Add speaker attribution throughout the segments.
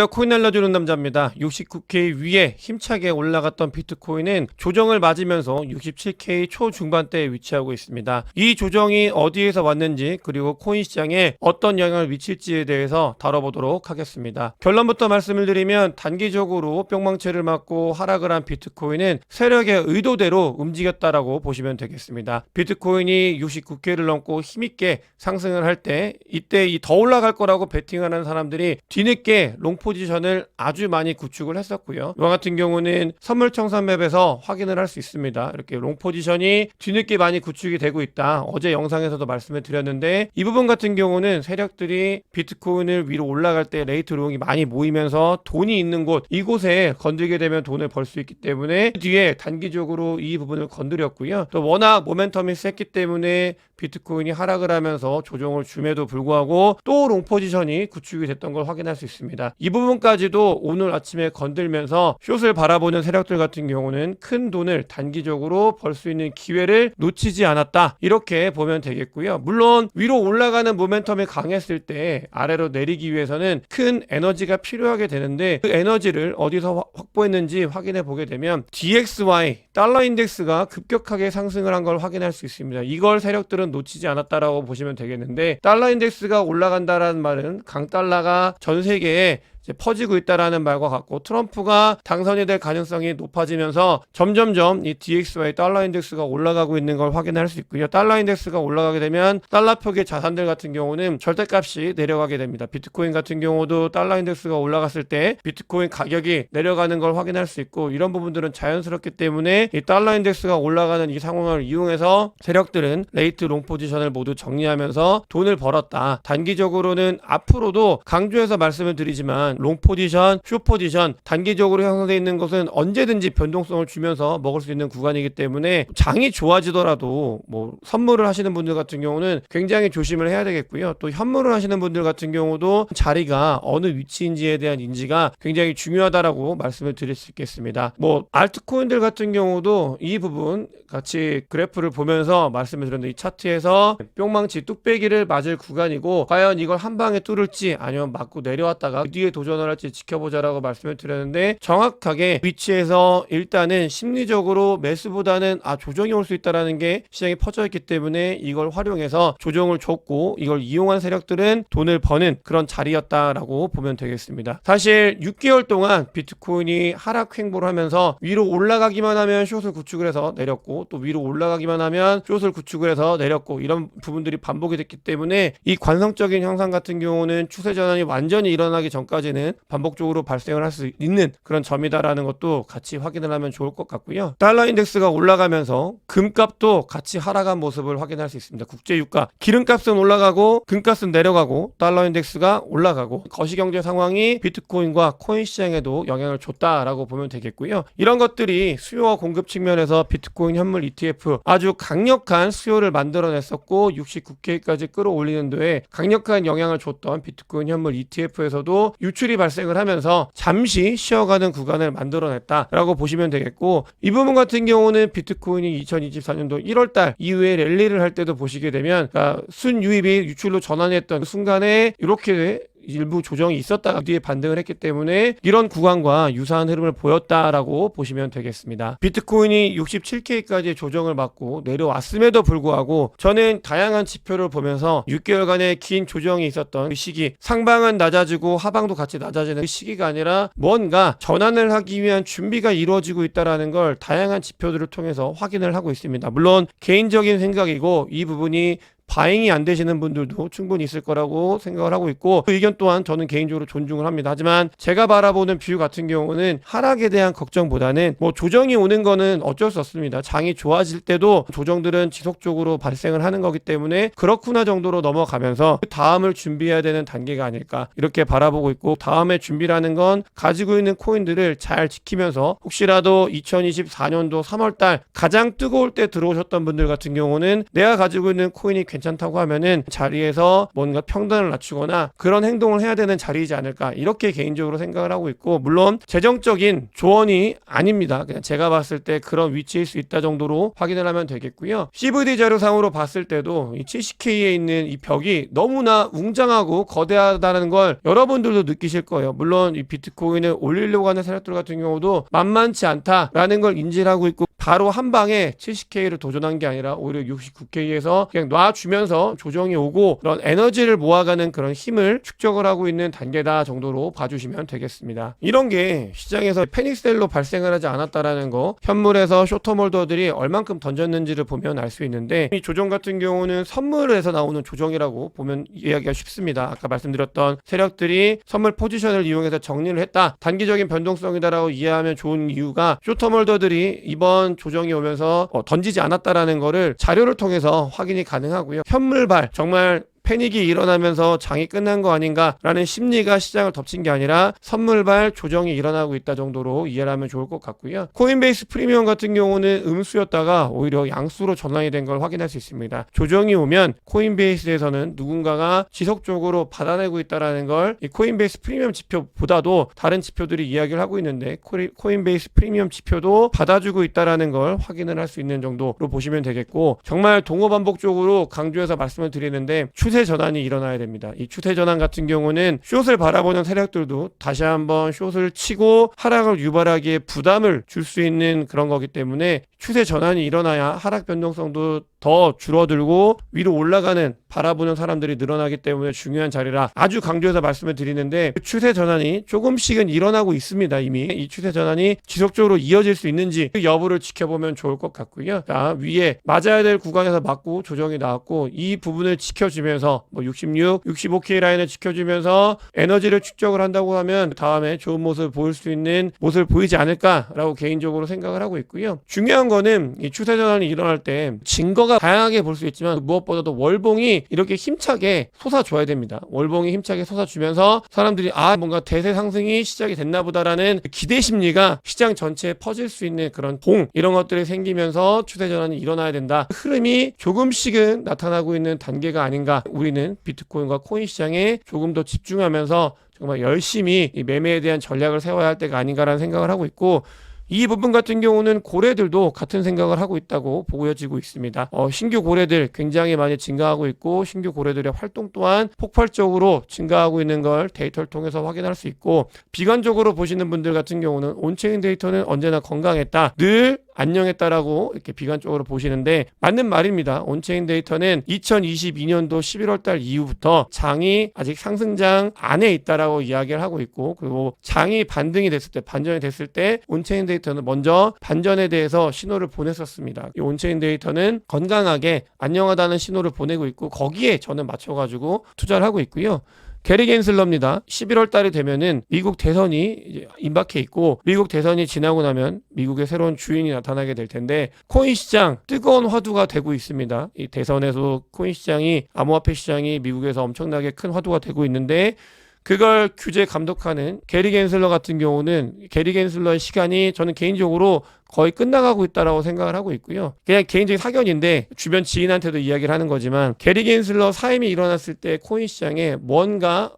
Speaker 1: 코인 날려주는 남자입니다. 69K 위에 힘차게 올라갔던 비트코인은 조정을 맞으면서 67K 초중반대에 위치하고 있습니다. 이 조정이 어디에서 왔는지 그리고 코인 시장에 어떤 영향을 미칠지에 대해서 다뤄보도록 하겠습니다. 결론부터 말씀을 드리면 단기적으로 뿅망치를 맞고 하락을 한 비트코인은 세력의 의도대로 움직였다라고 보시면 되겠습니다. 비트코인이 69K를 넘고 힘있게 상승을 할 때 이때 더 올라갈 거라고 베팅하는 사람들이 뒤늦게 롱 포지션을 아주 많이 구축을 했었고요. 이와 같은 경우는 선물 청산 맵에서 확인을 할 수 있습니다. 이렇게 롱 포지션이 뒤늦게 많이 구축이 되고 있다. 어제 영상에서도 말씀을 드렸는데 이 부분 같은 경우는 세력들이 비트코인을 위로 올라갈 때 레이트 롱이 많이 모이면서 돈이 있는 곳 이곳에 건들게 되면 돈을 벌 수 있기 때문에 뒤에 단기적으로 이 부분을 건드렸고요. 또 워낙 모멘텀이 셌기 때문에 비트코인이 하락을 하면서 조정을 줌에도 불구하고 또 롱 포지션이 구축이 됐던 걸 확인할 수 있습니다. 이 부분까지도 오늘 아침에 건들면서 숏을 바라보는 세력들 같은 경우는 큰 돈을 단기적으로 벌 수 있는 기회를 놓치지 않았다. 이렇게 보면 되겠고요. 물론 위로 올라가는 모멘텀이 강했을 때 아래로 내리기 위해서는 큰 에너지가 필요하게 되는데 그 에너지를 어디서 확보했는지 확인해 보게 되면 DXY 달러 인덱스가 급격하게 상승을 한 걸 확인할 수 있습니다. 이걸 세력들은 놓치지 않았다라고 보시면 되겠는데 달러 인덱스가 올라간다라는 말은 강달러가 전 세계에 퍼지고 있다라는 말과 같고 트럼프가 당선이 될 가능성이 높아지면서 점점점 이 DXY 달러 인덱스가 올라가고 있는 걸 확인할 수 있고요. 달러 인덱스가 올라가게 되면 달러 표기 자산들 같은 경우는 절대값이 내려가게 됩니다. 비트코인 같은 경우도 달러 인덱스가 올라갔을 때 비트코인 가격이 내려가는 걸 확인할 수 있고 이런 부분들은 자연스럽기 때문에 이 달러 인덱스가 올라가는 이 상황을 이용해서 세력들은 레이트 롱 포지션을 모두 정리하면서 돈을 벌었다. 단기적으로는 앞으로도 강조해서 말씀을 드리지만 롱 포지션, 숏 포지션 단기적으로 형성되어 있는 것은 언제든지 변동성을 주면서 먹을 수 있는 구간이기 때문에 장이 좋아지더라도 선물을 하시는 분들 같은 경우는 굉장히 조심을 해야 되겠고요. 또 현물을 하시는 분들 같은 경우도 자리가 어느 위치인지에 대한 인지가 굉장히 중요하다라고 말씀을 드릴 수 있겠습니다. 알트코인들 같은 경우도 이 부분 같이 그래프를 보면서 말씀을 드렸는데 이 차트에서 뿅망치 뚝배기를 맞을 구간이고 과연 이걸 한 방에 뚫을지 아니면 맞고 내려왔다가 그 뒤에 도전을 할지 지켜보자라고 말씀을 드렸는데 정확하게 위치에서 일단은 심리적으로 매수보다는 조정이 올 수 있다라는 게 시장에 퍼져 있기 때문에 이걸 활용해서 조정을 줬고 이걸 이용한 세력들은 돈을 버는 그런 자리였다라고 보면 되겠습니다. 사실 6개월 동안 비트코인이 하락 횡보를 하면서 위로 올라가기만 하면 숏을 구축을 해서 내렸고 또 위로 올라가기만 하면 숏을 구축을 해서 내렸고 이런 부분들이 반복이 됐기 때문에 이 관성적인 현상 같은 경우는 추세 전환이 완전히 일어나기 전까지는 반복적으로 발생을 할 수 있는 그런 점이다라는 것도 같이 확인을 하면 좋을 것 같고요. 달러 인덱스가 올라가면서 금값도 같이 하락한 모습을 확인할 수 있습니다. 국제유가 기름값은 올라가고 금값은 내려가고 달러 인덱스가 올라가고 거시경제 상황이 비트코인과 코인 시장에도 영향을 줬다라고 보면 되겠고요. 이런 것들이 수요와 공급 측면에서 비트코인 현물 ETF 아주 강력한 수요를 만들어냈었고 69K까지 끌어올리는 데에 강력한 영향을 줬던 비트코인 현물 ETF에서도 유출이 발생을 하면서 잠시 쉬어가는 구간을 만들어냈다라고 보시면 되겠고 이 부분 같은 경우는 비트코인이 2024년도 1월달 이후에 랠리를 할 때도 보시게 되면 순유입이 유출로 전환했던 그 순간에 이렇게 일부 조정이 있었다가 뒤에 반등을 했기 때문에 이런 구간과 유사한 흐름을 보였다라고 보시면 되겠습니다. 비트코인이 67K까지 조정을 받고 내려왔음에도 불구하고 저는 다양한 지표를 보면서 6개월간의 긴 조정이 있었던 그 시기 상방은 낮아지고 하방도 같이 낮아지는 그 시기가 아니라 뭔가 전환을 하기 위한 준비가 이루어지고 있다는 걸 다양한 지표들을 통해서 확인을 하고 있습니다. 물론 개인적인 생각이고 이 부분이 바잉이 안 되시는 분들도 충분히 있을 거라고 생각을 하고 있고 그 의견 또한 저는 개인적으로 존중을 합니다. 하지만 제가 바라보는 뷰 같은 경우는 하락에 대한 걱정보다는 조정이 오는 거는 어쩔 수 없습니다. 장이 좋아질 때도 조정들은 지속적으로 발생을 하는 거기 때문에 그렇구나 정도로 넘어가면서 그 다음을 준비해야 되는 단계가 아닐까 이렇게 바라보고 있고 다음에 준비라는 건 가지고 있는 코인들을 잘 지키면서 혹시라도 2024년도 3월달 가장 뜨거울 때 들어오셨던 분들 같은 경우는 내가 가지고 있는 코인이 괜찮다고 하면은 자리에서 뭔가 평단을 낮추거나 그런 행동을 해야 되는 자리이지 않을까, 이렇게 개인적으로 생각을 하고 있고, 물론 재정적인 조언이 아닙니다. 그냥 제가 봤을 때 그런 위치일 수 있다 정도로 확인을 하면 되겠고요. CVD 자료상으로 봤을 때도 이 70K에 있는 이 벽이 너무나 웅장하고 거대하다는 걸 여러분들도 느끼실 거예요. 물론 이 비트코인을 올리려고 하는 세력들 같은 경우도 만만치 않다라는 걸 인지를 하고 있고, 바로 한 방에 70K를 도전한 게 아니라 오히려 69K에서 그냥 놔주면서 조정이 오고 그런 에너지를 모아가는 그런 힘을 축적을 하고 있는 단계다 정도로 봐주시면 되겠습니다. 이런 게 시장에서 패닉셀로 발생을 하지 않았다라는 거, 현물에서 쇼터몰더들이 얼만큼 던졌는지를 보면 알 수 있는데, 이 조정 같은 경우는 선물에서 나오는 조정이라고 보면 이해하기가 쉽습니다. 아까 말씀드렸던 세력들이 선물 포지션을 이용해서 정리를 했다, 단기적인 변동성이다라고 이해하면 좋은 이유가, 쇼터몰더들이 이번 조정이 오면서 던지지 않았다라는 거를 자료를 통해서 확인이 가능하고요. 현물발 정말 패닉이 일어나면서 장이 끝난 거 아닌가라는 심리가 시장을 덮친 게 아니라 선물발 조정이 일어나고 있다 정도로 이해를 하면 좋을 것 같고요. 코인베이스 프리미엄 같은 경우는 음수였다가 오히려 양수로 전환이 된 걸 확인할 수 있습니다. 조정이 오면 코인베이스에서는 누군가가 지속적으로 받아내고 있다는 걸 이 코인베이스 프리미엄 지표보다도 다른 지표들이 이야기를 하고 있는데, 코인베이스 프리미엄 지표도 받아주고 있다는 걸 확인을 할 수 있는 정도로 보시면 되겠고, 정말 동호반복적으로 강조해서 말씀을 드리는데 추세 전환이 일어나야 됩니다. 이 추세 전환 같은 경우는 숏을 바라보는 세력들도 다시 한번 숏을 치고 하락을 유발하기에 부담을 줄 수 있는 그런 거기 때문에, 추세 전환이 일어나야 하락 변동성도 더 줄어들고 위로 올라가는 바라보는 사람들이 늘어나기 때문에 중요한 자리라 아주 강조해서 말씀을 드리는데, 그 추세 전환이 조금씩은 일어나고 있습니다. 이미 이 추세 전환이 지속적으로 이어질 수 있는지 그 여부를 지켜보면 좋을 것 같고요. 자, 위에 맞아야 될 구간에서 맞고 조정이 나왔고, 이 부분을 지켜주면서 66, 65K 라인을 지켜주면서 에너지를 축적을 한다고 하면 다음에 좋은 모습을 보일 수 있는 모습을 보이지 않을까라고 개인적으로 생각을 하고 있고요. 중요한 거는 이 추세 전환이 일어날 때 증거가 다양하게 볼 수 있지만 무엇보다도 월봉이 이렇게 힘차게 솟아줘야 됩니다. 월봉이 힘차게 솟아주면서 사람들이 뭔가 대세 상승이 시작이 됐나 보다라는 기대 심리가 시장 전체에 퍼질 수 있는 그런 봉, 이런 것들이 생기면서 추세 전환이 일어나야 된다. 흐름이 조금씩은 나타나고 있는 단계가 아닌가. 우리는 비트코인과 코인 시장에 조금 더 집중하면서 정말 열심히 이 매매에 대한 전략을 세워야 할 때가 아닌가라는 생각을 하고 있고, 이 부분 같은 경우는 고래들도 같은 생각을 하고 있다고 보여지고 있습니다. 신규 고래들 굉장히 많이 증가하고 있고, 신규 고래들의 활동 또한 폭발적으로 증가하고 있는 걸 데이터를 통해서 확인할 수 있고, 비관적으로 보시는 분들 같은 경우는 온체인 데이터는 언제나 건강했다, 늘 안녕했다라고 이렇게 비관적으로 보시는데, 맞는 말입니다. 온체인 데이터는 2022년도 11월 달 이후부터 장이 아직 상승장 안에 있다라고 이야기를 하고 있고, 그리고 장이 반등이 됐을 때, 반전이 됐을 때 온체인 데이터는 먼저 반전에 대해서 신호를 보냈었습니다. 이 온체인 데이터는 건강하게 안녕하다는 신호를 보내고 있고, 거기에 저는 맞춰가지고 투자를 하고 있고요. 게리 겐슬러입니다. 11월 달이 되면은 미국 대선이 이제 임박해 있고, 미국 대선이 지나고 나면 미국의 새로운 주인이 나타나게 될 텐데, 코인 시장 뜨거운 화두가 되고 있습니다. 이 대선에서 코인 시장이, 암호화폐 시장이 미국에서 엄청나게 큰 화두가 되고 있는데, 그걸 규제 감독하는 게리 겐슬러 같은 경우는, 게리 겐슬러의 시간이 저는 개인적으로 거의 끝나가고 있다라고 생각을 하고 있고요. 그냥 개인적인 사견인데 주변 지인한테도 이야기를 하는 거지만, 게리 겐슬러 사임이 일어났을 때 코인 시장에 뭔가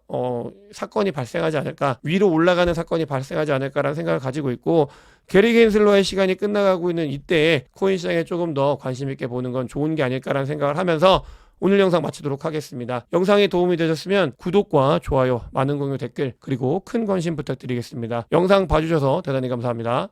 Speaker 1: 사건이 발생하지 않을까, 위로 올라가는 사건이 발생하지 않을까라는 생각을 가지고 있고, 게리 겐슬러의 시간이 끝나가고 있는 이때에 코인 시장에 조금 더 관심 있게 보는 건 좋은 게 아닐까라는 생각을 하면서 오늘 영상 마치도록 하겠습니다. 영상이 도움이 되셨으면 구독과 좋아요, 많은 공유, 댓글, 그리고 큰 관심 부탁드리겠습니다. 영상 봐주셔서 대단히 감사합니다.